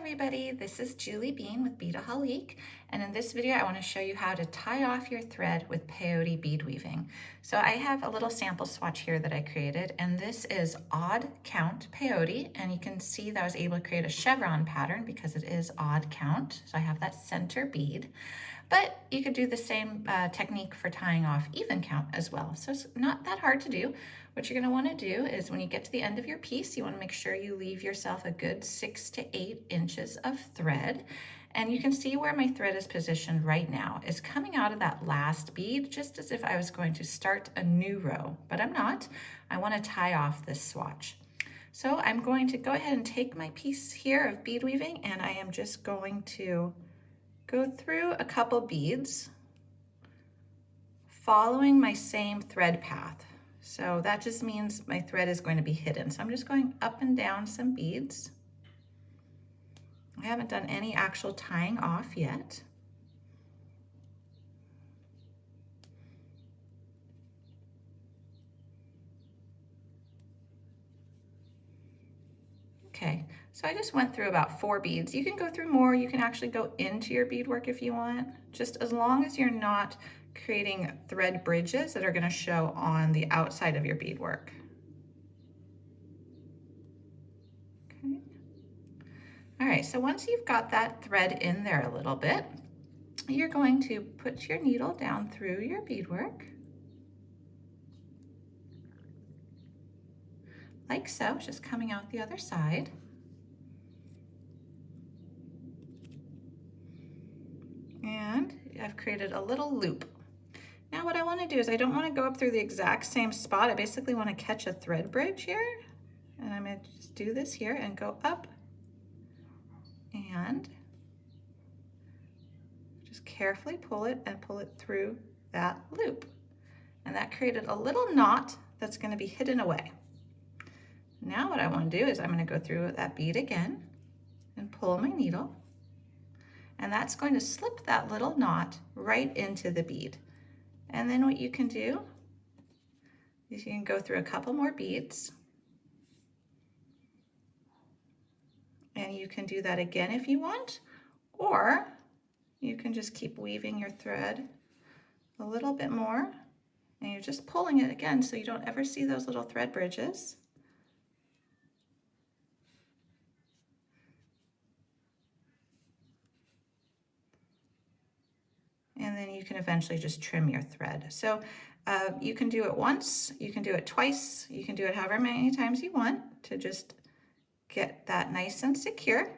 everybody, this is Julie Bean with Beadaholique, and in this video I want to show you how to tie off your thread with peyote bead weaving. So I have a little sample swatch here that I created, and this is odd count peyote, and you can see that I was able to create a chevron pattern because it is odd count, so I have that center bead. But you could do the same technique for tying off even count as well. So it's not that hard to do. What you're going to want to do is when you get to the end of your piece, you want to make sure you leave yourself a good 6 to 8 inches of thread. And you can see where my thread is positioned right now. It's coming out of that last bead, just as if I was going to start a new row, but I'm not. I want to tie off this swatch. So I'm going to go ahead and take my piece here of bead weaving, and I am just going to go through a couple beads following my same thread path. So that just means my thread is going to be hidden. So I'm just going up and down some beads. I haven't done any actual tying off yet. Okay, so I just went through about 4 beads. You can go through more, you can actually go into your beadwork if you want, just as long as you're not creating thread bridges that are going to show on the outside of your beadwork. Okay. All right, so once you've got that thread in there a little bit, you're going to put your needle down through your beadwork, like so, just coming out the other side. And I've created a little loop. Now what I want to do is I don't want to go up through the exact same spot. I basically want to catch a thread bridge here. And I'm going to just do this here and go up and just carefully pull it and pull it through that loop. And that created a little knot that's going to be hidden away. Now what I want to do is I'm going to go through that bead again and pull my needle, and that's going to slip that little knot right into the bead. And then what you can do is you can go through a couple more beads, and you can do that again if you want, or you can just keep weaving your thread a little bit more, and you're just pulling it again so you don't ever see those little thread bridges. And then you can eventually just trim your thread. So you can do it once, you can do it twice, you can do it however many times you want to just get that nice and secure.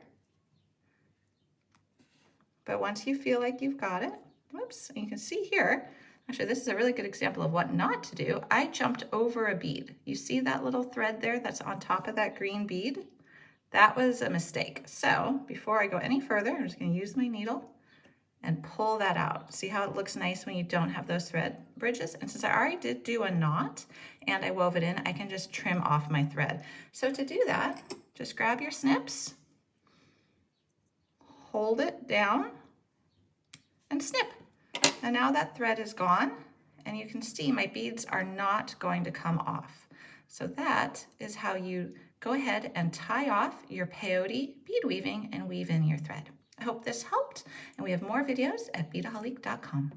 But once you feel like you've got it, whoops, and you can see here, actually this is a really good example of what not to do. I jumped over a bead. You see that little thread there that's on top of that green bead? That was a mistake. So before I go any further, I'm just going to use my needle and pull that out. See how it looks nice when you don't have those thread bridges? And since I already did do a knot and I wove it in, I can just trim off my thread. So to do that, just grab your snips, hold it down, and snip. And now that thread is gone, and you can see my beads are not going to come off. So that is how you go ahead and tie off your peyote bead weaving and weave in your thread. I hope this helped, and we have more videos at beadaholique.com.